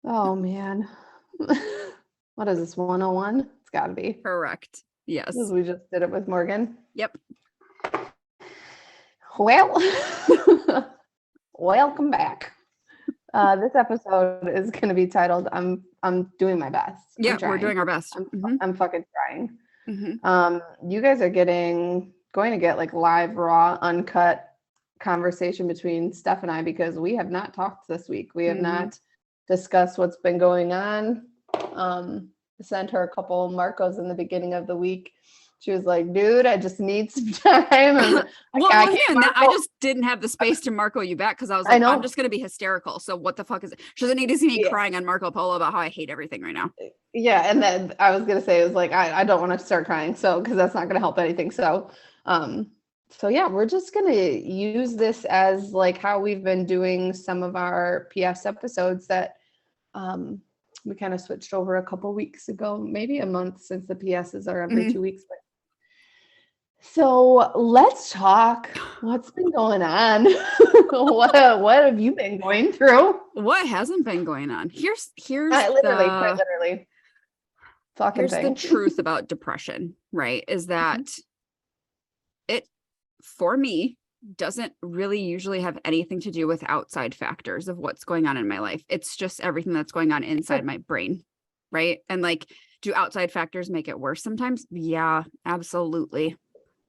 Oh man. What is this, 101? It's got to be. Correct. Yes. Because we just did it with Morgan. Yep. Well, welcome back. This episode is going to be titled "I'm doing my best." Yeah, we're doing our best. I'm fucking trying. Mm-hmm. You guys are going to get like live, raw, uncut conversation between Steph and I because we have not talked this week. We have not discussed what's been going on. Sent her a couple Marcos in the beginning of the week. She was like, dude, I just need some time. I just didn't have the space to Marco you back because I was like, I'm just going to be hysterical. So what the fuck is it? She doesn't need to see me crying on Marco Polo about how I hate everything right now. Yeah. And then I was going to say, it was like, I don't want to start crying. So, because that's not going to help anything. So yeah, we're just going to use this as like how we've been doing some of our PS episodes that we kind of switched over a couple weeks ago, maybe a month, since the PSs are every 2 weeks. But so let's talk. What's been going on? What have you been going through? What hasn't been going on? Here's quite literally. Here's the truth about depression, right? Is that it, for me, doesn't really usually have anything to do with outside factors of what's going on in my life. It's just everything that's going on inside my brain, right? And like, do outside factors make it worse sometimes? Yeah, absolutely.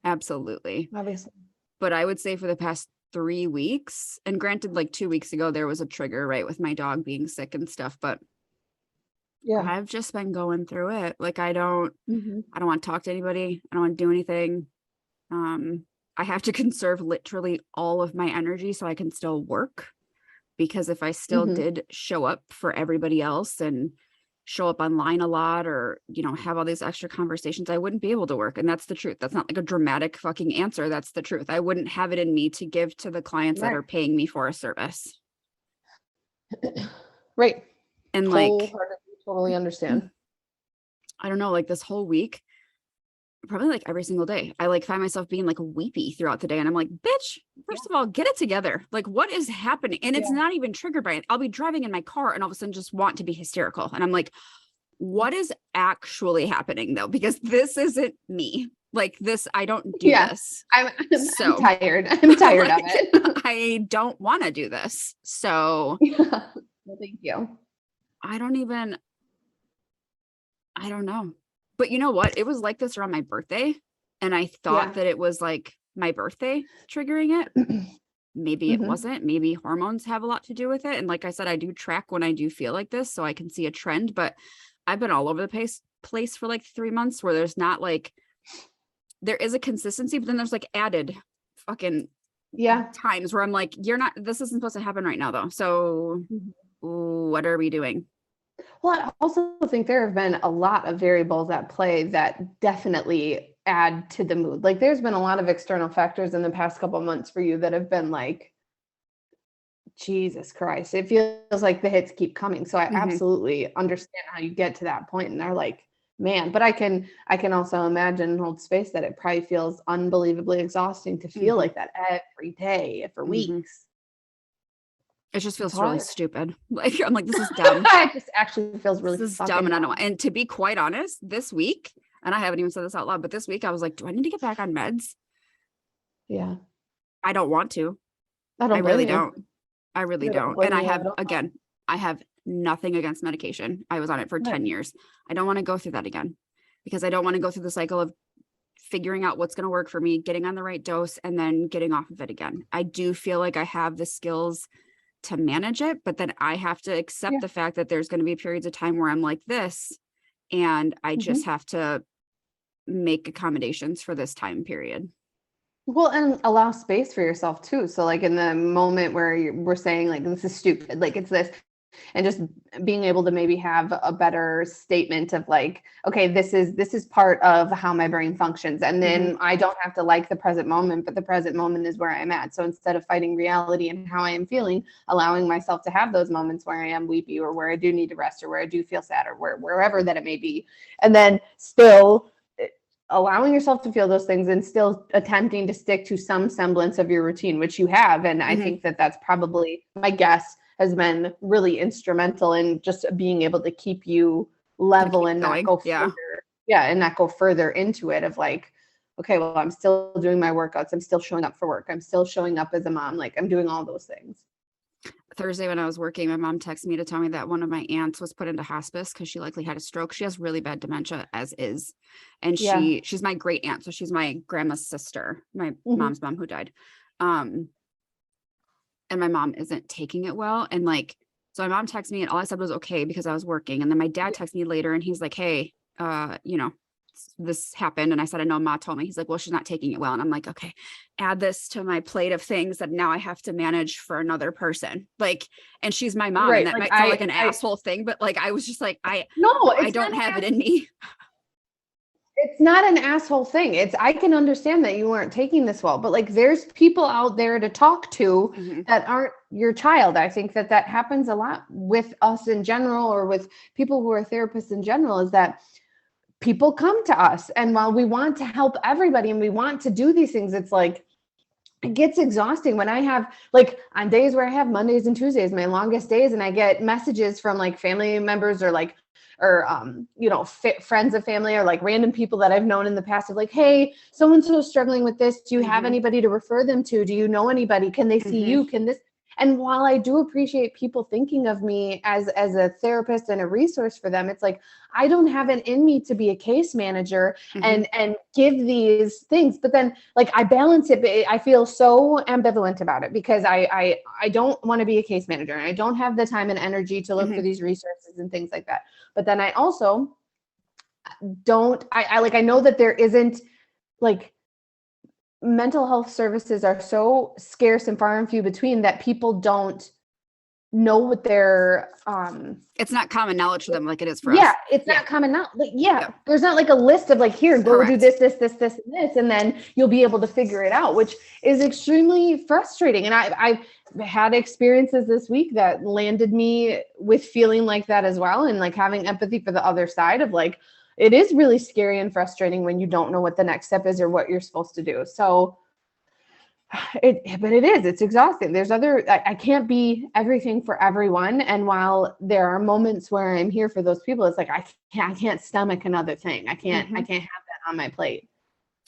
Obviously. But I would say for the past 3 weeks, and granted, like 2 weeks ago, there was a trigger, right, with my dog being sick and stuff, but yeah, I've just been going through it. Like, I don't want to talk to anybody. I don't want to do anything. I have to conserve literally all of my energy so I can still work, because if I still did show up for everybody else and show up online a lot, or, you know, have all these extra conversations, I wouldn't be able to work. And that's the truth. That's not like a dramatic fucking answer. That's the truth. I wouldn't have it in me to give to the clients that are paying me for a service. Right. And like, totally understand. I don't know, like this whole week, probably like every single day, I like find myself being like weepy throughout the day. And I'm like, bitch, first of all, get it together. Like, what is happening? And it's not even triggered by it. I'll be driving in my car and all of a sudden just want to be hysterical. And I'm like, what is actually happening though? Because this isn't me. Like this, I don't do this. I'm tired. I'm tired of it. I don't want to do this. So well, thank you. I don't know. But you know what? It was like this around my birthday. And I thought that it was like my birthday triggering it. Maybe it wasn't. Maybe hormones have a lot to do with it. And like I said, I do track when I do feel like this, so I can see a trend. But I've been all over the place for like 3 months where there's not like, there is a consistency, but then there's like added fucking times where I'm like, this isn't supposed to happen right now though. So what are we doing? Well, I also think there have been a lot of variables at play that definitely add to the mood. Like there's been a lot of external factors in the past couple of months for you that have been like, Jesus Christ, it feels like the hits keep coming. So I absolutely understand how you get to that point and are like, man, but I can also imagine and hold space that it probably feels unbelievably exhausting to feel like that every day for weeks. It just feels really stupid. Like I'm like, this is dumb. It just actually feels really dumb. And I know. And to be quite honest, this week, and I haven't even said this out loud, but this week I was like, do I need to get back on meds? Yeah. I don't want to. I really don't. And I have nothing against medication. I was on it for 10 years. I don't want to go through that again because I don't want to go through the cycle of figuring out what's going to work for me, getting on the right dose, and then getting off of it again. I do feel like I have the skills to manage it, but then I have to accept the fact that there's going to be periods of time where I'm like this, and I just have to make accommodations for this time period. Well, and allow space for yourself too. So like in the moment where we're saying like, this is stupid, like it's this, and just being able to maybe have a better statement of like, okay, this is part of how my brain functions. And then I don't have to like the present moment, but the present moment is where I'm at. So instead of fighting reality and how I am feeling, allowing myself to have those moments where I am weepy or where I do need to rest or where I do feel sad or wherever that it may be. And then still allowing yourself to feel those things and still attempting to stick to some semblance of your routine, which you have. And I think that that's probably, my guess has been really instrumental in just being able to keep you level and not go further. Yeah. And not go further into it of like, okay, well, I'm still doing my workouts. I'm still showing up for work. I'm still showing up as a mom. Like I'm doing all those things. Thursday when I was working, my mom texted me to tell me that one of my aunts was put into hospice because she likely had a stroke. She has really bad dementia as is. And she's my great aunt. So she's my grandma's sister, my mom's mom who died. And my mom isn't taking it well. And like, so my mom texted me and all I said was okay because I was working. And then my dad texted me later and he's like, hey, you know, this happened. And I said, I know, Ma told me. He's like, well, she's not taking it well. And I'm like, okay, add this to my plate of things that now I have to manage for another person. Like, and she's my mom. Right. And that might sound like an asshole thing, but like, I was just like, I don't have it in me. It's not an asshole thing. I can understand that you weren't taking this well, but like there's people out there to talk to that aren't your child. I think that happens a lot with us in general, or with people who are therapists in general, is that people come to us, and while we want to help everybody and we want to do these things, it's like, it gets exhausting when I have, like, on days where I have Mondays and Tuesdays, my longest days, and I get messages from like family members or you know, friends of family, or like random people that I've known in the past of like, hey, so-and-so is struggling with this. Do you have anybody to refer them to? Do you know anybody? Can they see you? Can this? And while I do appreciate people thinking of me as a therapist and a resource for them, it's like, I don't have it in me to be a case manager and give these things. But then like I balance it. But I feel so ambivalent about it because I don't want to be a case manager, and I don't have the time and energy to look for these resources and things like that. But then I also I know that there isn't, like, mental health services are so scarce and far and few between that people don't know what they're it's not common knowledge for them like it is for us. Yeah, it's not common knowledge. Like, there's not like a list of like, here, go do this, and this, and then you'll be able to figure it out, which is extremely frustrating. And I've had experiences this week that landed me with feeling like that as well, and like having empathy for the other side of like, it is really scary and frustrating when you don't know what the next step is or what you're supposed to do. So it's exhausting. I can't be everything for everyone. And while there are moments where I'm here for those people, it's like, I can't stomach another thing. I can't have that on my plate.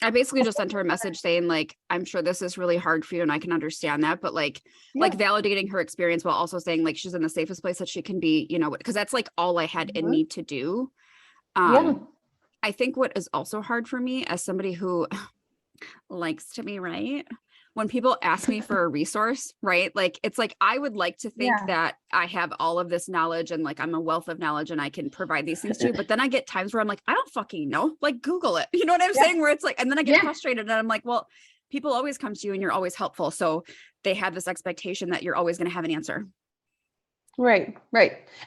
I basically just sent her a message saying like, I'm sure this is really hard for you and I can understand that, but like validating her experience while also saying like, she's in the safest place that she can be, you know, because that's like all I had in me to do. I think what is also hard for me as somebody who likes to be right, when people ask me for a resource, right? Like, it's like, I would like to think that I have all of this knowledge and like, I'm a wealth of knowledge and I can provide these things to you. But then I get times where I'm like, I don't fucking know, like Google it. You know what I'm saying? Where it's like, and then I get frustrated and I'm like, well, people always come to you and you're always helpful. So they have this expectation that you're always going to have an answer. Right.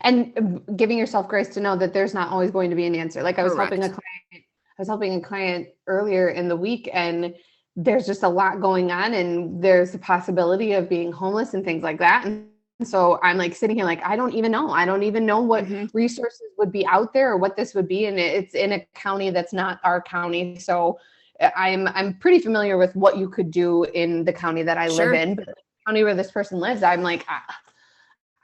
And giving yourself grace to know that there's not always going to be an answer. Like I was helping a client earlier in the week, and there's just a lot going on, and there's the possibility of being homeless and things like that. And so I'm like sitting here like, I don't even know what resources would be out there or what this would be. And it's in a county that's not our county. So I'm pretty familiar with what you could do in the county that I live in, but the county where this person lives, I'm like,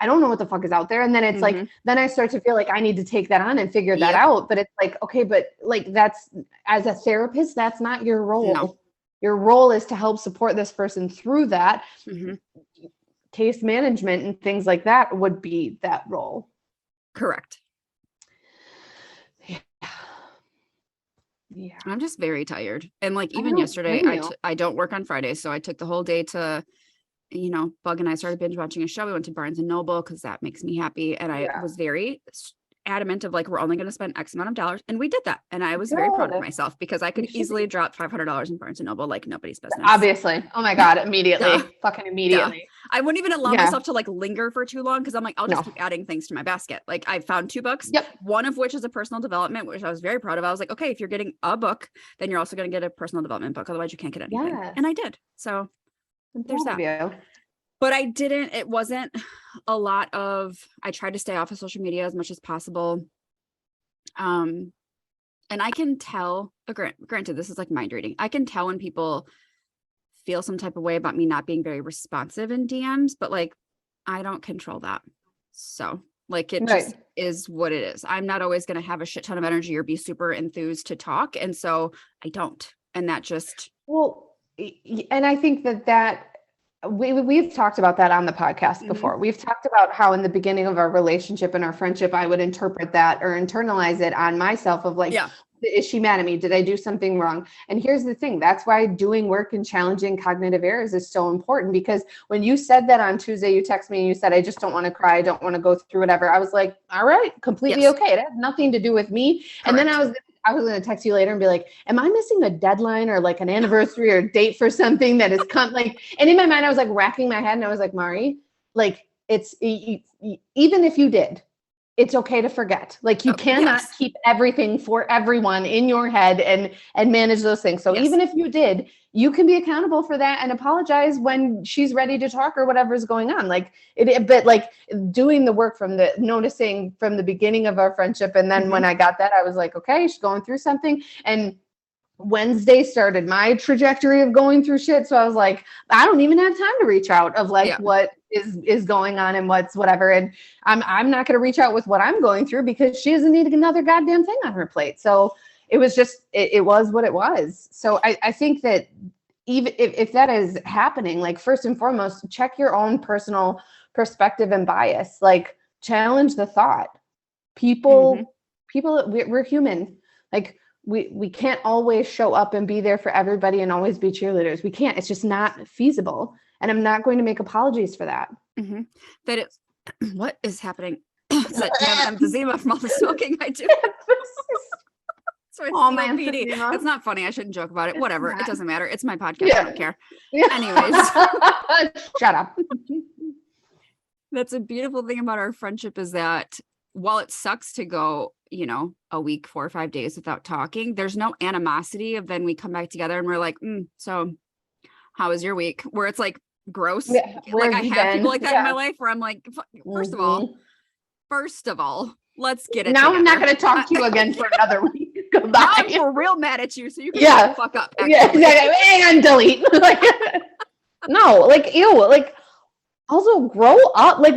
I don't know what the fuck is out there. And then it's like, then I start to feel like I need to take that on and figure that out. But it's like, okay, but like, that's, as a therapist, that's not your role. No. Your role is to help support this person through that. Case management and things like that would be that role. Correct. Yeah. I'm just very tired. And like, even yesterday, I don't work on Fridays. So I took the whole day to, you know, Bug and I started binge watching a show. We went to Barnes and Noble because that makes me happy. And I was very adamant of like, we're only going to spend X amount of dollars. And we did that. And I was very proud of myself because I could easily drop $500 in Barnes and Noble like nobody's business. Obviously. Oh my God. Immediately. Fucking immediately. I wouldn't even allow myself to like linger for too long because I'm like, I'll just keep adding things to my basket. Like I found 2 books, one of which is a personal development, which I was very proud of. I was like, okay, if you're getting a book, then you're also going to get a personal development book. Otherwise you can't get anything. And I did. So there's that. But it wasn't a lot of, I tried to stay off of social media as much as possible. And I can tell, granted, this is like mind reading. I can tell when people feel some type of way about me not being very responsive in DMs, but like, I don't control that. So like, it just is what it is. I'm not always going to have a shit ton of energy or be super enthused to talk. And so I don't. And that just. Well, and I think that we've talked about that on the podcast before. We've talked about how in the beginning of our relationship and our friendship, I would interpret that or internalize it on myself of like, is she mad at me? Did I do something wrong? And here's the thing. That's why doing work and challenging cognitive errors is so important, because when you said that on Tuesday, you texted me and you said, I just don't want to cry. I don't want to go through whatever. I was like, all right, completely okay. It has nothing to do with me. Correct. And then I was going to text you later and be like, am I missing a deadline or like an anniversary or date for something that is like, and in my mind, I was like racking my head and I was like, Mari, like it's, even if you did, it's okay to forget. Like you cannot keep everything for everyone in your head and manage those things. So even if you did, you can be accountable for that and apologize when she's ready to talk or whatever is going on. Like but like doing the work from noticing from the beginning of our friendship. And then when I got that, I was like, okay, she's going through something. And Wednesday started my trajectory of going through shit. So I was like, I don't even have time to reach out of like what is going on and what's whatever. And I'm not going to reach out with what I'm going through because she doesn't need another goddamn thing on her plate. So it was just, it was what it was. So I think that even if that is happening, like first and foremost, check your own personal perspective and bias, like challenge the thought. People, we're human. Like we can't always show up and be there for everybody and always be cheerleaders. We can't, it's just not feasible. And I'm not going to make apologies for that. That it's, what is happening? It's that damn emphysema from all the smoking I do. Oh my PD. It's not funny. I shouldn't joke about it. Whatever. It doesn't matter. It's my podcast. I don't care. Anyways. Shut up. That's a beautiful thing about our friendship is that while it sucks to go, a week, 4 or 5 days without talking, there's no animosity of then we come back together and we're like, so how was your week? Where it's like gross. Like I have people like that in my life where I'm like, first of all, let's get it now together. I'm not going to talk to you again for another week. Goodbye. I'm for real mad at you, so you can shut the fuck up. Actually. And delete. No, like ew, like also grow up. Like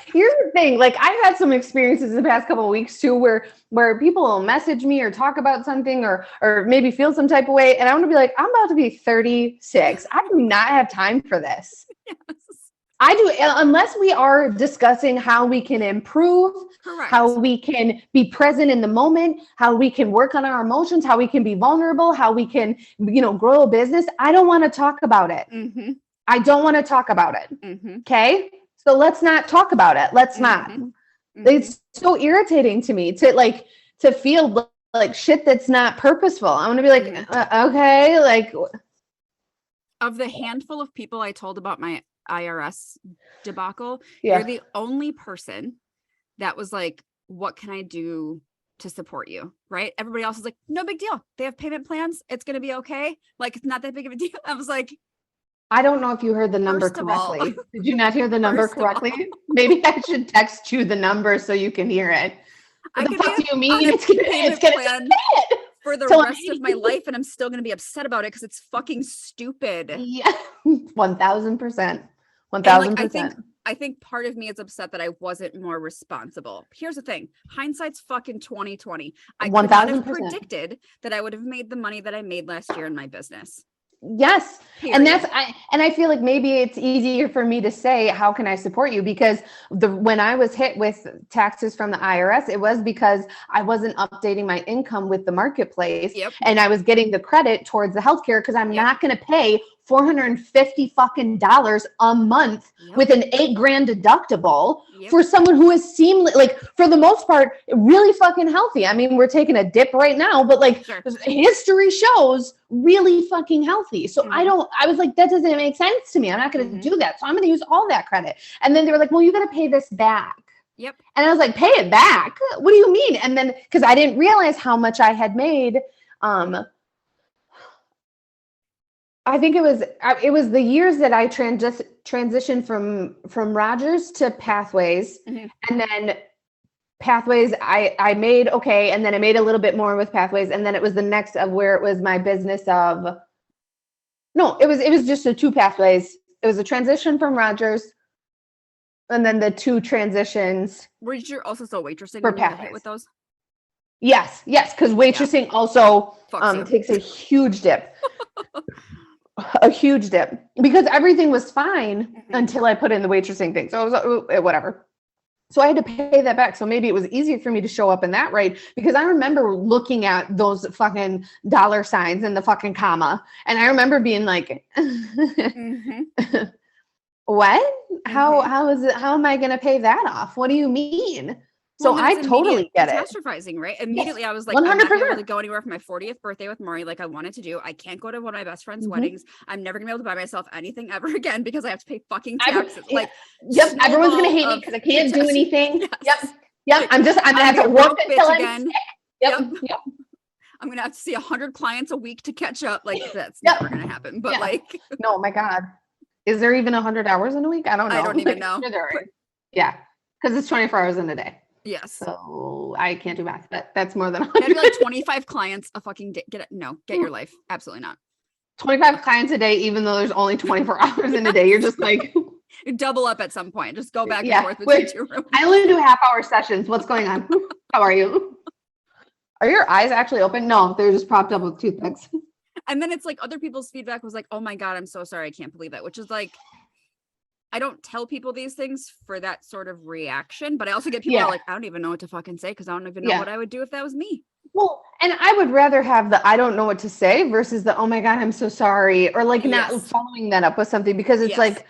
here's the thing. Like I've had some experiences the past couple of weeks too, where people will message me or talk about something or maybe feel some type of way, and I want to be like, I'm about to be 36. I do not have time for this. I do, unless we are discussing how we can improve, how we can be present in the moment, how we can work on our emotions, how we can be vulnerable, how we can, grow a business. I don't want to talk about it. I don't want to talk about it. Okay. So let's not talk about it. Let's not. It's so irritating to me to feel like shit that's not purposeful. I want to be like, okay. Like of the handful of people I told about my IRS debacle, you're the only person that was like, what can I do to support you? Right? Everybody else is like, no big deal. They have payment plans. It's going to be okay. Like, it's not that big of a deal. I was like, I don't know if you heard the number correctly. Did you not hear the number correctly? Maybe I should text you the number so you can hear it. What the fuck do you mean? It's gonna for the rest of my life, and I'm still going to be upset about it because it's fucking stupid. Yeah, 1,000%. 1,000%. I think part of me is upset that I wasn't more responsible. Here's the thing: hindsight's fucking 2020. I could not have predicted that I would have made the money that I made last year in my business. Yes. Period. And I feel like maybe it's easier for me to say, how can I support you? Because when I was hit with taxes from the IRS, it was because I wasn't updating my income with the marketplace. And I was getting the credit towards the healthcare because I'm not going to pay $450 fucking a month with an $8,000 deductible for someone who is like for the most part, really fucking healthy. I mean, we're taking a dip right now, but like history shows really fucking healthy. So I was like, that doesn't make sense to me. I'm not going to do that. So I'm going to use all that credit. And then they were like, well, you got to pay this back. And I was like, pay it back? What do you mean? And then, cause I didn't realize how much I had made, I think it was the years that I transitioned from Rogers to Pathways. And then Pathways, I made okay, and then I made a little bit more with Pathways, and then it was the next of where it was my business of no, it was just the 2 Pathways. It was a transition from Rogers, and then the 2 transitions. Were you also still waitressing for when you got Pathways. hit with those? Yes, because waitressing also takes a huge dip. A huge dip. Because everything was fine until I put in the waitressing thing. So it was whatever. So I had to pay that back. So maybe it was easier for me to show up in that rate, because I remember looking at those fucking dollar signs and the fucking comma. And I remember being like, what? How is it? How am I going to pay that off? What do you mean? So I totally get it. Catastrophizing, right? Immediately I was like, 100%. I'm not gonna be able to go anywhere for my 40th birthday with Maury like I wanted to do. I can't go to one of my best friend's weddings. I'm never gonna be able to buy myself anything ever again because I have to pay fucking taxes. Yep, everyone's gonna hate me because I can't do anything. Yes. Yep. I'm gonna have to work until I'm sick. Yep. I'm gonna have to see 100 clients a week to catch up. Like that's never gonna happen. But no, my God. Is there even 100 hours in a week? I don't know. I don't even know. Yeah. Because it's 24 hours in a day. Yes. So I can't do math, but that's more than 100. That'd be like 25 clients a fucking day. Get your life. Absolutely not. 25 clients a day, even though there's only 24 hours in a day. You're just like double up at some point. Just go back and forth between 2 rooms. I only do half-hour sessions. What's going on? How are you? Are your eyes actually open? No, they're just propped up with toothpicks. And then it's like other people's feedback was like, oh my God, I'm so sorry. I can't believe that. Which is like, I don't tell people these things for that sort of reaction, but I also get people like, I don't even know what to fucking say because I don't even know what I would do if that was me. Well, and I would rather have the I don't know what to say versus the oh my God, I'm so sorry, or like not following that up with something, because it's like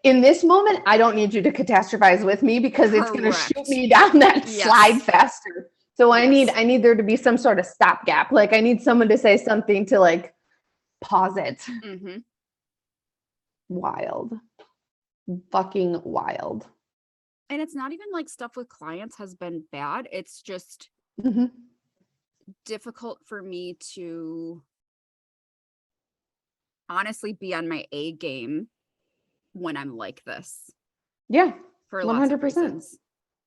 in this moment, I don't need you to catastrophize with me because it's going to shoot me down that slide faster. So I need there to be some sort of stopgap. Like I need someone to say something to like pause it. Wild. Fucking wild. And it's not even like stuff with clients has been bad. It's just difficult for me to honestly be on my A game when I'm like this. Yeah. For 100%. Of reasons.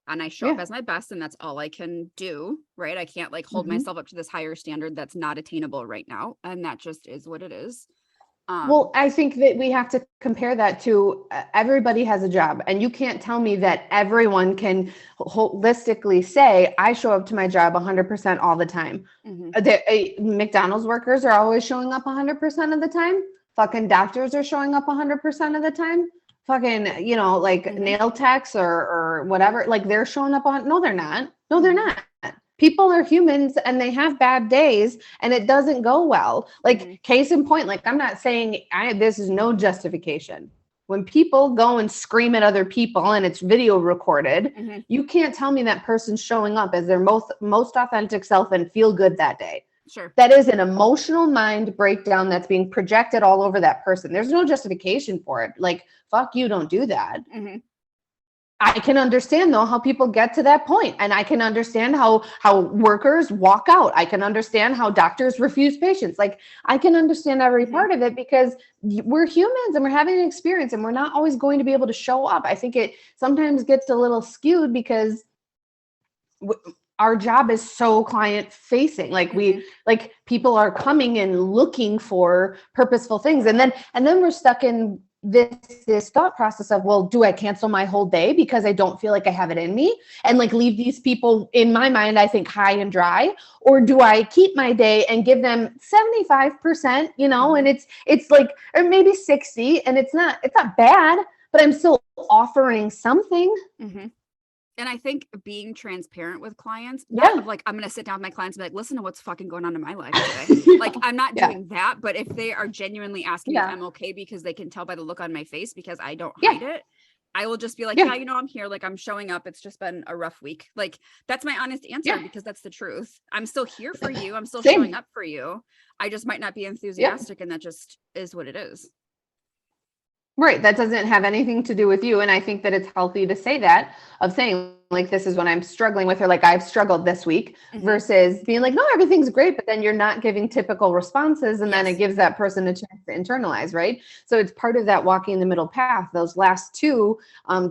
And I show up as my best, and that's all I can do, right? I can't like hold myself up to this higher standard that's not attainable right now. And that just is what it is. Well, I think that we have to compare that to everybody has a job, and you can't tell me that everyone can holistically say, I show up to my job 100% all the time. McDonald's workers are always showing up 100% of the time. Fucking doctors are showing up 100% of the time. Fucking, like nail techs or whatever, like they're showing up on, no, they're not. No, they're not. People are humans and they have bad days and it doesn't go well. Like case in point, like I'm not saying this is no justification. When people go and scream at other people and it's video recorded, you can't tell me that person's showing up as their most authentic self and feel good that day. Sure. That is an emotional mind breakdown that's being projected all over that person. There's no justification for it. Like, fuck you, don't do that. I can understand though how people get to that point, and I can understand how workers walk out. I can understand how doctors refuse patients. Like I can understand every part of it because we're humans and we're having an experience and we're not always going to be able to show up. I think it sometimes gets a little skewed because our job is so client facing. Like like people are coming and looking for purposeful things. And then we're stuck in this thought process of, well, do I cancel my whole day because I don't feel like I have it in me and like leave these people in my mind, I think high and dry, or do I keep my day and give them 75%, and it's like, or maybe 60 and it's not bad, but I'm still offering something. And I think being transparent with clients, not like I'm going to sit down with my clients and be like, listen to what's fucking going on in my life today. Like I'm not doing that, but if they are genuinely asking me if I'm okay because they can tell by the look on my face because I don't hide it, I will just be like, I'm here. Like I'm showing up. It's just been a rough week. Like that's my honest answer because that's the truth. I'm still here for you. I'm still showing up for you. I just might not be enthusiastic and that just is what it is. Right. That doesn't have anything to do with you. And I think that it's healthy to say that, of saying like, this is when I'm struggling with, or like I've struggled this week versus being like, no, everything's great. But then you're not giving typical responses. And then it gives that person a chance to internalize. Right. So it's part of that walking the middle path. Those last two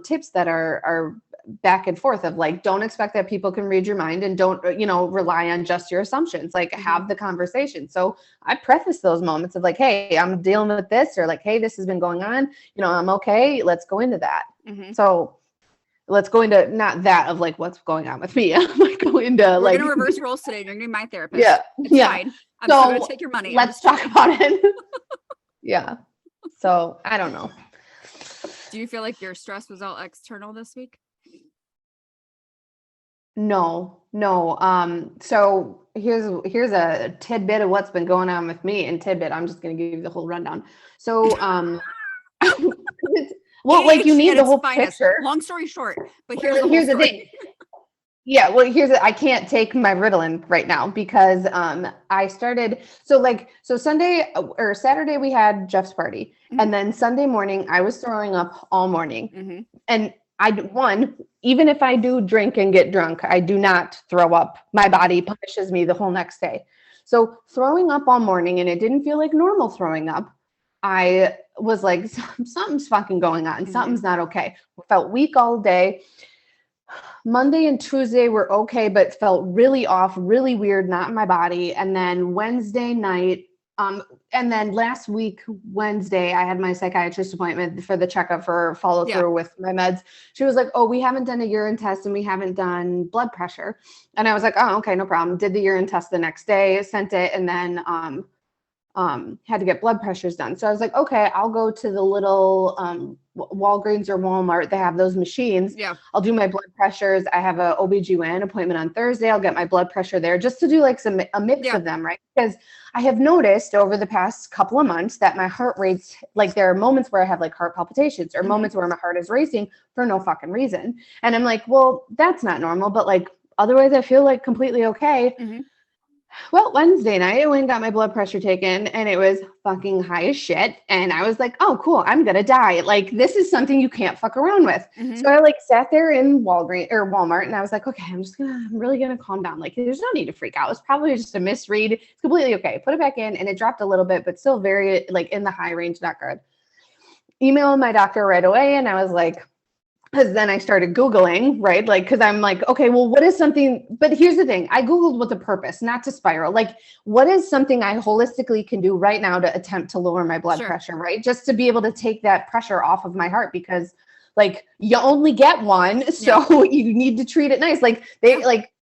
tips that are back and forth of like, don't expect that people can read your mind, and don't, rely on just your assumptions, like have the conversation. So I preface those moments of like, hey, I'm dealing with this, or like, hey, this has been going on, I'm okay. Let's go into that. So let's go into not that of like what's going on with me. I'm like go into we're gonna reverse roles today. You're gonna be my therapist. Yeah. It's fine. I'm still gonna take your money. Let's talk about it. Yeah. So I don't know. Do you feel like your stress was all external this week? No. So here's a tidbit of what's been going on with me. And I'm just gonna give you the whole rundown. So well, like you need the whole picture. Long story short, but here's the thing. Yeah, well, I can't take my Ritalin right now because I started so Sunday or Saturday we had Jeff's party, and then Sunday morning I was throwing up all morning, and even if I do drink and get drunk, I do not throw up. My body punishes me the whole next day. So throwing up all morning, and it didn't feel like normal throwing up. I was like, something's fucking going on. Something's not okay. I felt weak all day. Monday and Tuesday were okay, but felt really off, really weird, not in my body. And then Wednesday night, and then last week, Wednesday, I had my psychiatrist appointment for the checkup for follow through with my meds. She was like, oh, we haven't done a urine test and we haven't done blood pressure. And I was like, oh, okay, no problem. Did the urine test the next day, sent it, and then had to get blood pressures done. So I was like, okay, I'll go to the little Walgreens or Walmart. They have those machines. Yeah. I'll do my blood pressures. I have a OBGYN appointment on Thursday. I'll get my blood pressure there just to do like a mix of them, right? Because I have noticed over the past couple of months that my heart rates, like there are moments where I have like heart palpitations or moments where my heart is racing for no fucking reason. And I'm like, well, that's not normal, but like otherwise I feel like completely okay. Well, Wednesday night, I went and got my blood pressure taken, and it was fucking high as shit. And I was like, oh, cool, I'm going to die. Like, this is something you can't fuck around with. So I like sat there in Walgreens or Walmart, and I was like, okay, I'm really going to calm down. Like, there's no need to freak out. It's probably just a misread. It's completely okay. Put it back in, and it dropped a little bit, but still very like in the high range, not good. Emailed my doctor right away, and I was like, because then I started Googling, right? Like, because I'm like, okay, well, what is something, but here's the thing. I Googled with a purpose, not to spiral. Like, what is something I holistically can do right now to attempt to lower my blood pressure, right? Just to be able to take that pressure off of my heart, because like you only get one. So you need to treat it nice. Like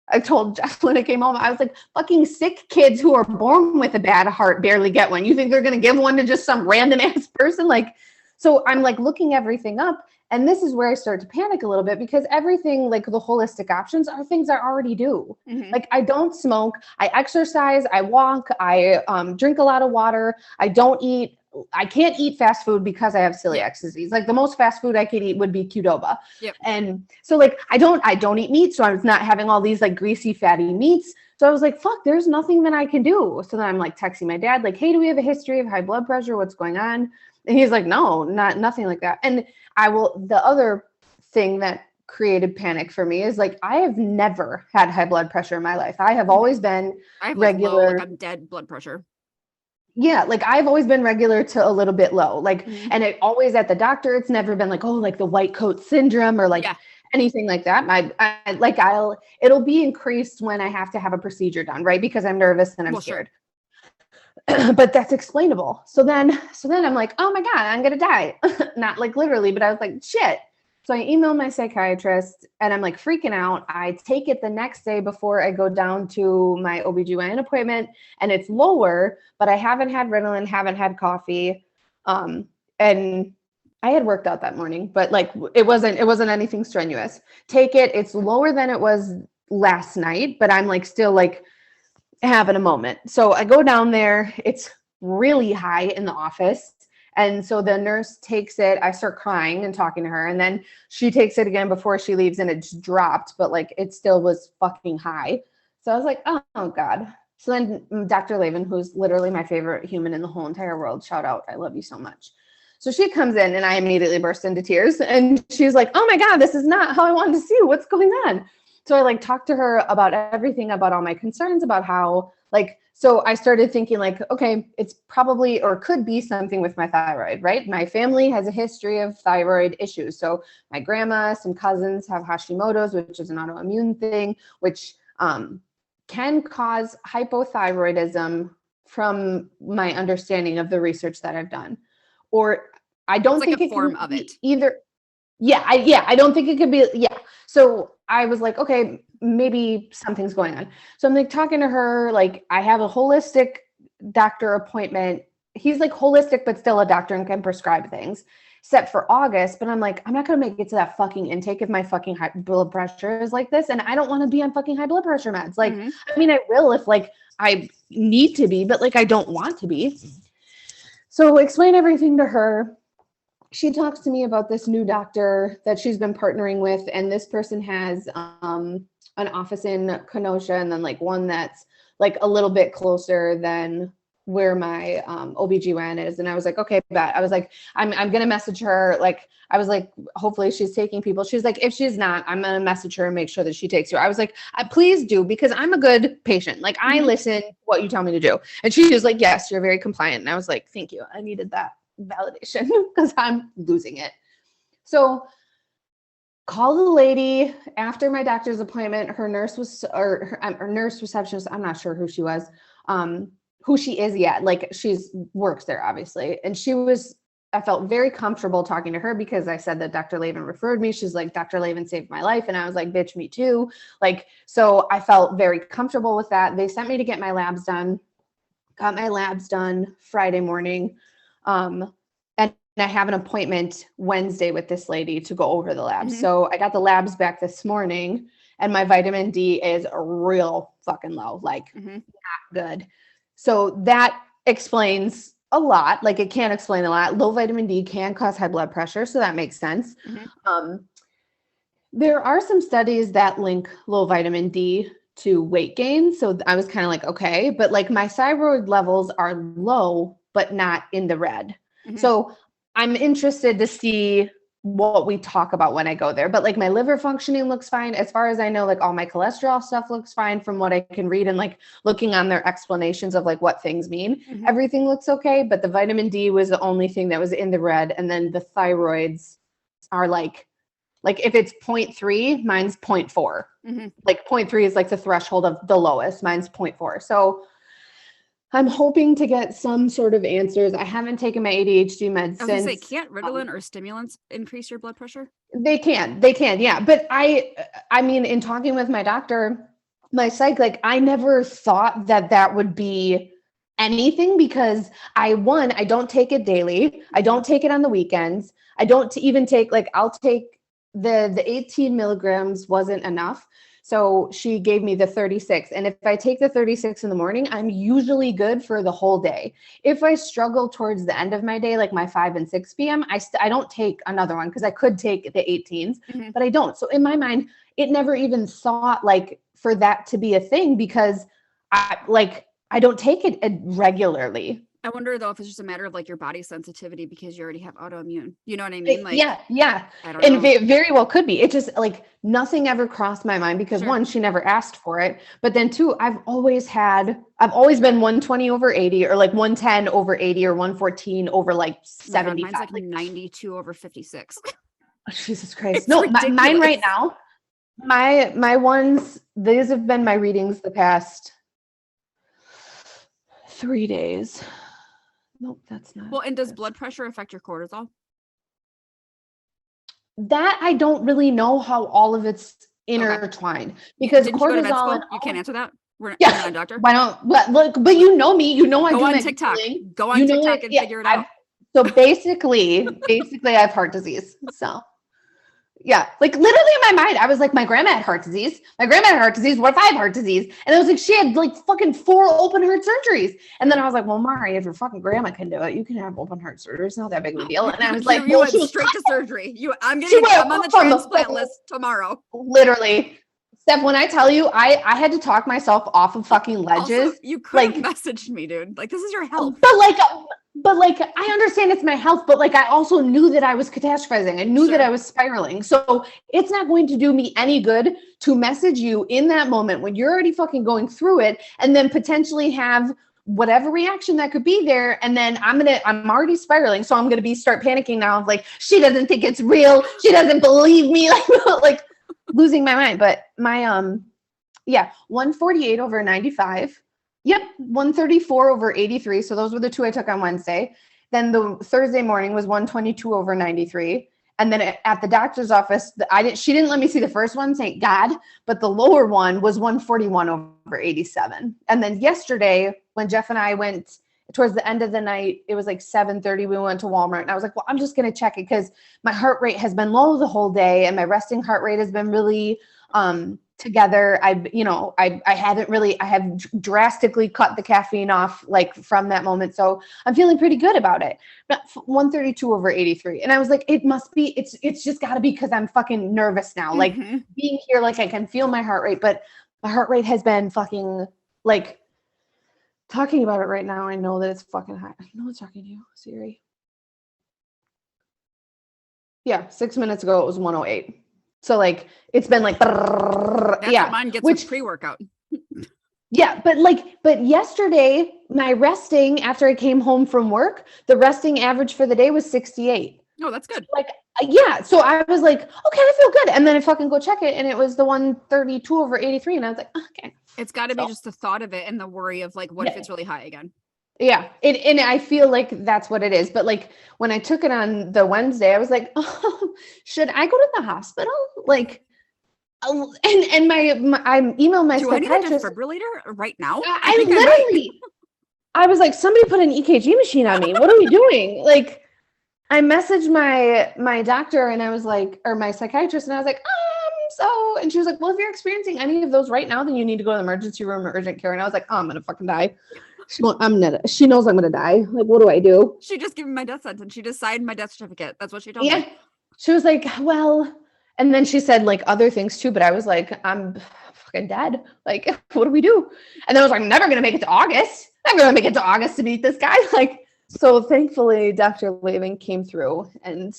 I told Jeff when I came home, I was like, fucking sick kids who are born with a bad heart barely get one. You think they're going to give one to just some random ass person? Like, so I'm like looking everything up. And this is where I start to panic a little bit, because everything, like the holistic options, are things I already do. Like I don't smoke, I exercise, I walk, I drink a lot of water. I can't eat fast food because I have celiac disease. Like the most fast food I could eat would be Qdoba. And so like I don't eat meat, so I was not having all these like greasy, fatty meats. So I was like, fuck, there's nothing that I can do. So then I'm like texting my dad, like, hey, do we have a history of high blood pressure? What's going on? And he's like, no, nothing like that. And the other thing that created panic for me is like, I have never had high blood pressure in my life. I have always been regular. Like I'm dead blood pressure. Yeah. Like I've always been regular to a little bit low, like, and it always at the doctor, it's never been like, oh, like the white coat syndrome or like anything like that. It'll be increased when I have to have a procedure done, right? Because I'm nervous and I'm scared. But that's explainable. So then I'm like, oh my God, I'm going to die. Not like literally, but I was like, shit. So I emailed my psychiatrist and I'm like freaking out. I take it the next day before I go down to my OBGYN appointment, and it's lower, but I haven't had Ritalin, haven't had coffee. And I had worked out that morning, but like, it wasn't anything strenuous. Take it. It's lower than it was last night, but I'm like, still like, having a moment. So I go down there, it's really high in the office. And so the nurse takes it, I start crying and talking to her, and then she takes it again before she leaves, and it just dropped, but like it still was fucking high. So I was like, oh God. So then Dr. Lavin, who's literally my favorite human in the whole entire world, shout out, I love you so much. So she comes in and I immediately burst into tears, and she's like, oh my God, this is not how I wanted to see you. What's going on? So I like talked to her about everything, about all my concerns, about how like So I started thinking like, okay, it's probably or could be something with my thyroid, right? My family has a history of thyroid issues. So my grandma, some cousins have Hashimoto's, which is an autoimmune thing, which can cause hypothyroidism from my understanding of the research that I've done. Or I don't think it form can of it either. I don't think it could be. Yeah. So I was like, okay, maybe something's going on. So I'm like talking to her, like I have a holistic doctor appointment. He's like holistic, but still a doctor and can prescribe things set for August. But I'm like, I'm not going to make it to that fucking intake if my fucking high blood pressure is like this. And I don't want to be on fucking high blood pressure meds. Like, I mean, I will if like I need to be, but like, I don't want to be. So explain everything to her. She talks to me about this new doctor that she's been partnering with. And this person has an office in Kenosha and then like one that's like a little bit closer than where my OBGYN is. And I was like, okay, bet. I was like, I'm going to message her. Like, I was like, hopefully she's taking people. She's like, if she's not, I'm going to message her and make sure that she takes you. I was like, please do, because I'm a good patient. Like I listen to what you tell me to do. And she was like, yes, you're very compliant. And I was like, thank you. I needed that validation because I'm losing it. So call the lady after my doctor's appointment. Her nurse was, or her nurse receptionist, I'm not sure who she was, who she is yet. Like she's works there, obviously. And I felt very comfortable talking to her because I said that Dr. Lavin referred me. She's like, Dr. Lavin saved my life. And I was like, bitch, me too. Like, so I felt very comfortable with that. They sent me to get my labs done, got my labs done Friday morning. And I have an appointment Wednesday with this lady to go over the labs. So I got the labs back this morning and my vitamin D is real fucking low, like not good. So that explains a lot. Like it can explain a lot. Low vitamin D can cause high blood pressure. So that makes sense. There are some studies that link low vitamin D to weight gain. So I was kind of like, okay, but like my thyroid levels are low, but not in the red. So I'm interested to see what we talk about when I go there, but like my liver functioning looks fine. As far as I know, like all my cholesterol stuff looks fine from what I can read and like looking on their explanations of like what things mean, everything looks okay. But the vitamin D was the only thing that was in the red. And then the thyroids are like if it's 0.3, mine's 0.4, like 0.3 is like the threshold of the lowest, mine's 0.4. So I'm hoping to get some sort of answers. I haven't taken my ADHD meds since. I was gonna say, can't Ritalin or stimulants increase your blood pressure? They can, yeah. But I mean, in talking with my doctor, my psych, like I never thought that would be anything because I don't take it daily. I don't take it on the weekends. I don't even take, like I'll take the 18 milligrams wasn't enough. So she gave me the 36. And if I take the 36 in the morning, I'm usually good for the whole day. If I struggle towards the end of my day, like my 5 and 6 p.m., I don't take another one because I could take the 18s, but I don't. So in my mind, it never even thought like for that to be a thing because I don't take it regularly. I wonder though if it's just a matter of like your body sensitivity because you already have autoimmune. You know what I mean? Like yeah. I don't know. It very well could be. It just like nothing ever crossed my mind because one, she never asked for it. But then two, I've always been 120 over 80 or like 110 over 80 or 114 over like 75. Mine's like 92 over 56. Oh, Jesus Christ. No, mine right now, my ones, these have been my readings the past 3 days. Nope, that's not. Well, and does blood pressure affect your cortisol? That I don't really know how all of it's intertwined because cortisol. You can't answer that. We're not a doctor. Why don't? But you know me. You know I go on TikTok. Go on TikTok and figure it out. So basically, I have heart disease. So. Yeah, like literally in my mind, I was like, my grandma had heart disease. What if I have heart disease? And I was like, she had like fucking 4 open heart surgeries. And then I was like, well, Mari, if your fucking grandma can do it, you can have open heart surgery. It's not that big of a deal. And I was like, you went straight to surgery. I'm on the transplant list tomorrow. Literally. Steph, when I tell you, I had to talk myself off of fucking ledges. Also, you could have messaged me, dude. Like, this is your health. But I understand it's my health, but I also knew that I was catastrophizing. I knew that I was spiraling. So it's not going to do me any good to message you in that moment when you're already fucking going through it and then potentially have whatever reaction that could be there. And then I'm already spiraling. So I'm going to start panicking now of like, she doesn't think it's real. She doesn't believe me. Like losing my mind. But my, 148 over 95. Yep, 134 over 83. So those were the two I took on Wednesday. Then the Thursday morning was 122 over 93. And then at the doctor's office, she didn't let me see the first one, thank God. But the lower one was 141 over 87. And then yesterday, when Jeff and I went towards the end of the night, it was like 7:30. We went to Walmart and I was like, well, I'm just going to check it because my heart rate has been low the whole day and my resting heart rate has been really together. I have drastically cut the caffeine off like from that moment. So I'm feeling pretty good about it. But 132 over 83. And I was like, it's just gotta be because I'm fucking nervous now. Like being here, like I can feel my heart rate, but my heart rate has been fucking like talking about it right now. I know that it's fucking high. I know it's talking to you, Siri. Yeah, 6 minutes ago, it was 108. So like it's been like that's what mine gets with pre-workout. Yeah, but yesterday my resting after I came home from work, the resting average for the day was 68. Oh, that's good. So I was like, okay, I feel good. And then I fucking go check it and it was the 132 over 83 and I was like, okay. It's got to be just the thought of it and the worry of like what if it's really high again. Yeah, and I feel like that's what it is. But like when I took it on the Wednesday, I was like, oh, should I go to the hospital? Like, I emailed my psychiatrist. Do I need a defibrillator right now? I was like, somebody put an EKG machine on me. What are we doing? Like, I messaged my doctor and I was like, or my psychiatrist, and I was like, and she was like, well, if you're experiencing any of those right now, then you need to go to the emergency room or urgent care. And I was like, oh, I'm gonna fucking die. She knows I'm gonna die. Like, what do I do? She just gave me my death sentence. She just signed my death certificate. That's what she told me. She was like, well, and then she said like other things too, but I was like, I'm fucking dead. Like, what do we do? And then I was like, I'm never gonna make it to August. I'm gonna make it to August to meet this guy. Like, so thankfully Dr. Lavin came through and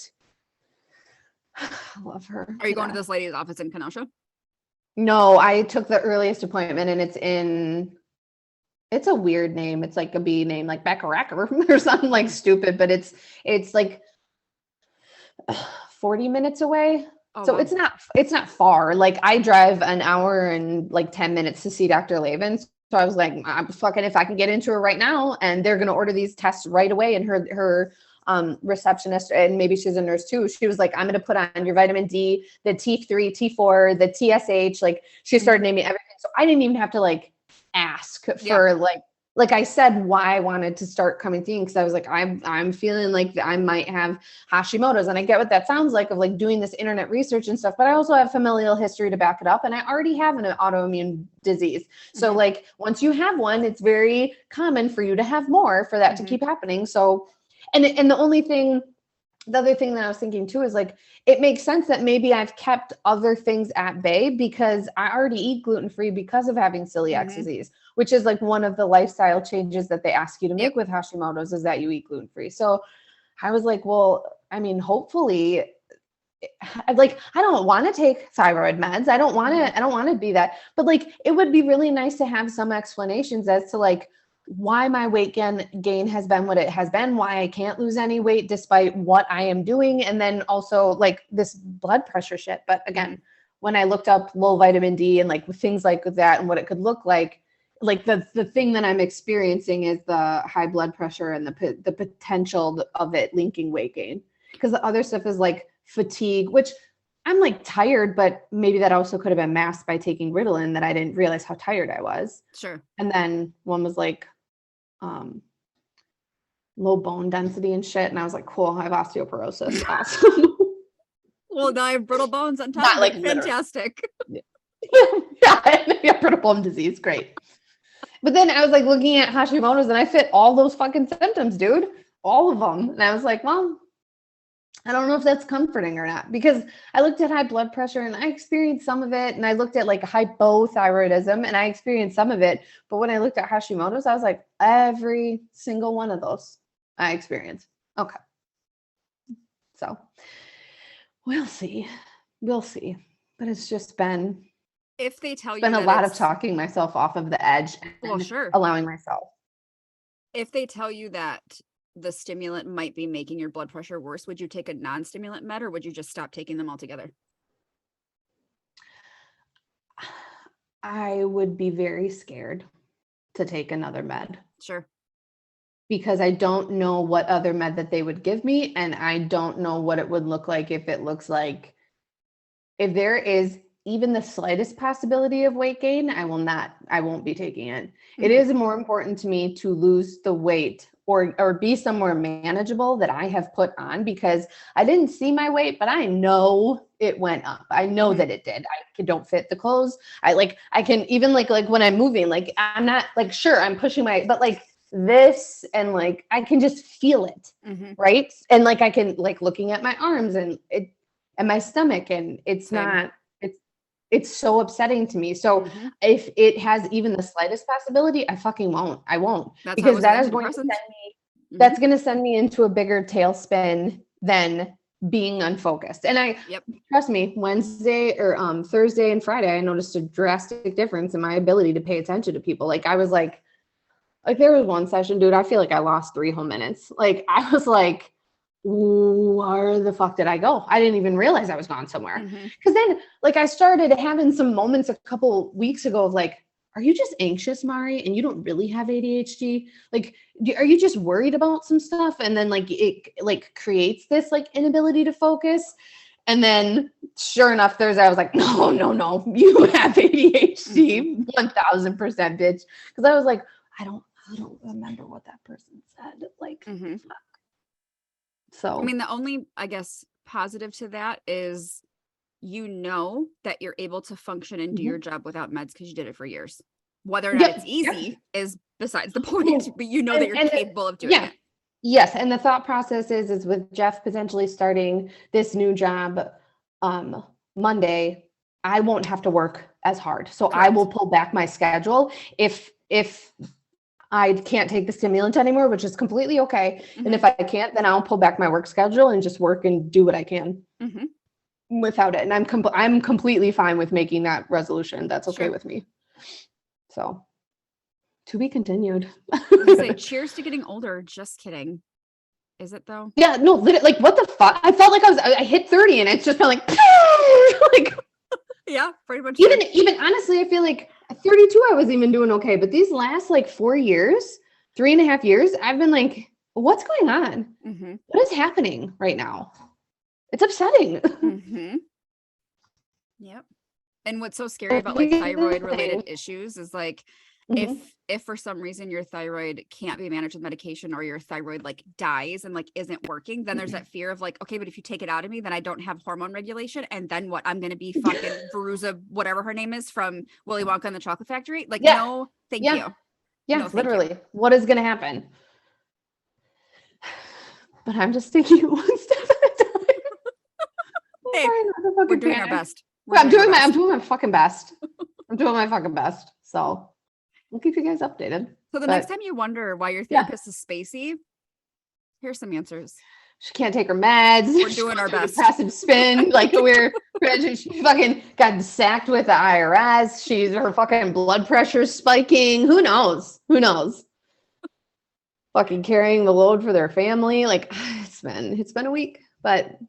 I love her. Are you going to this lady's office in Kenosha? No, I took the earliest appointment and it's a weird name. It's like a B name, like Beckeracker or something like stupid, but it's like 40 minutes away. Oh, so wow. It's not far. Like I drive an hour and like 10 minutes to see Dr. Lavin. So I was like, I'm fucking, if I can get into her right now and they're going to order these tests right away. And her receptionist, and maybe she's a nurse too, she was like, I'm going to put on your vitamin D, the T3, T4, the TSH. Like she started naming everything. So I didn't even have to like ask for like I said why I wanted to start coming to you, because I was like, I'm feeling like I might have Hashimoto's, and I get what that sounds like of like doing this internet research and stuff, but I also have familial history to back it up, and I already have an autoimmune disease. So like once you have one, it's very common for you to have more, for that to keep happening. So and the other thing that I was thinking too is like, it makes sense that maybe I've kept other things at bay because I already eat gluten-free because of having celiac disease, which is like one of the lifestyle changes that they ask you to make with Hashimoto's, is that you eat gluten-free. So I was like, well, I mean, hopefully, like, I don't want to take thyroid meds. I don't want to be that, but like, it would be really nice to have some explanations as to like, why my weight gain has been what it has been, why I can't lose any weight despite what I am doing. And then also like this blood pressure shit. But again, when I looked up low vitamin D and like things like that and what it could look like the thing that I'm experiencing is the high blood pressure and the potential of it linking weight gain. Because the other stuff is like fatigue, which I'm like tired, but maybe that also could have been masked by taking Ritalin, that I didn't realize how tired I was. Sure. And then one was like low bone density and shit. And I have osteoporosis. Awesome. Well, now I have brittle bones on top. Not like fantastic. Yeah, brittle bone disease. Great. But then I was like looking at Hashimoto's and I fit all those fucking symptoms, dude. All of them. And I was like, well, I don't know if that's comforting or not, because I looked at high blood pressure and I experienced some of it. And I looked at like hypothyroidism and I experienced some of it. But when I looked at Hashimoto's, I was like, every single one of those I experienced. Okay. So we'll see. We'll see. But it's just been, if they tell you been a lot of talking myself off of the edge and allowing myself. If they tell you that the stimulant might be making your blood pressure worse, would you take a non-stimulant med, or would you just stop taking them altogether? I would be very scared to take another med. Sure. Because I don't know what other med that they would give me. And I don't know what it would look like if it looks like, if there is even the slightest possibility of weight gain, I won't be taking it. Mm-hmm. It is more important to me to lose the weight or be somewhere manageable that I have put on, because I didn't see my weight, but I know it went up. I know that it did. I don't fit the clothes. I can even like when I'm moving, like I'm not like, sure, I'm pushing but like this, and like I can just feel it. Mm-hmm. Right. And like I can like looking at my arms and my stomach, and it's not, it's so upsetting to me. So if it has even the slightest possibility, I fucking won't. I won't. Because that is going to send me, that's going to send me into a bigger tailspin than being unfocused. And trust me, Wednesday or Thursday and Friday, I noticed a drastic difference in my ability to pay attention to people. Like I was like there was one session, dude, I feel like I lost 3 whole minutes. Like I was like, where the fuck did I go? I didn't even realize I was gone somewhere. Because then like I started having some moments a couple weeks ago of like, are you just anxious, Mari? And you don't really have ADHD? Like, are you just worried about some stuff? And then like it like creates this like inability to focus. And then sure enough, Thursday I was like, no, you have ADHD, 1000%, bitch. Because I was like, I don't remember what that person said. Like, fuck. So, I mean, the only, I guess, positive to that is, that you're able to function and do your job without meds because you did it for years. Whether or not it's easy is besides the point, but that you're capable of doing it. Yes. And the thought process is with Jeff potentially starting this new job Monday, I won't have to work as hard. So correct. I will pull back my schedule if I can't take the stimulant anymore, which is completely okay. And if I can't, then I'll pull back my work schedule and just work and do what I can without it. And I'm completely fine with making that resolution. That's okay with me. So to be continued. I say cheers to getting older. Just kidding. Is it though? Yeah, no, like what the fuck? I felt like I hit 30 and it's just been like, like, yeah, pretty much. Even honestly, I feel like at 32, I was even doing okay. But these last like 4 years, 3.5 years, I've been like, what's going on? What is happening right now? It's upsetting. Yep. And what's so scary about like thyroid related issues is like, if for some reason your thyroid can't be managed with medication, or your thyroid like dies and like isn't working, then there's that fear of like, okay, but if you take it out of me, then I don't have hormone regulation, and then what? I'm gonna be fucking Veruza, whatever her name is from Willy Wonka and the Chocolate Factory. Like, no, thank you. Yeah, no, literally. What is gonna happen? But I'm just taking it one step at a time. Hey, we're doing our best. I'm doing my fucking best. I'm doing my fucking best. So we'll keep you guys updated. So the next time you wonder why your therapist is spacey, here's some answers. She can't take her meds. We're doing our best. Passive spin. Like she fucking got sacked with the IRS. Her fucking blood pressure's spiking. Who knows? Fucking carrying the load for their family. Like it's been a week, but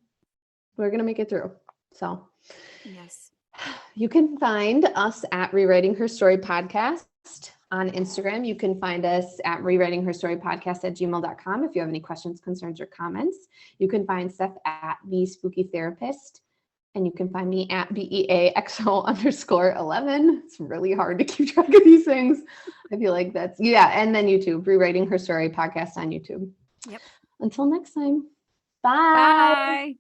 we're going to make it through. So yes. You can find us at Rewriting Her Story Podcast on Instagram. You can find us at rewritingherstorypodcast@gmail.com if you have any questions, concerns, or comments. You can find Seth at The Spooky Therapist. And you can find me at BEAXO_11. It's really hard to keep track of these things. I feel like and then YouTube, Rewriting Her Story Podcast on YouTube. Yep. Until next time. Bye.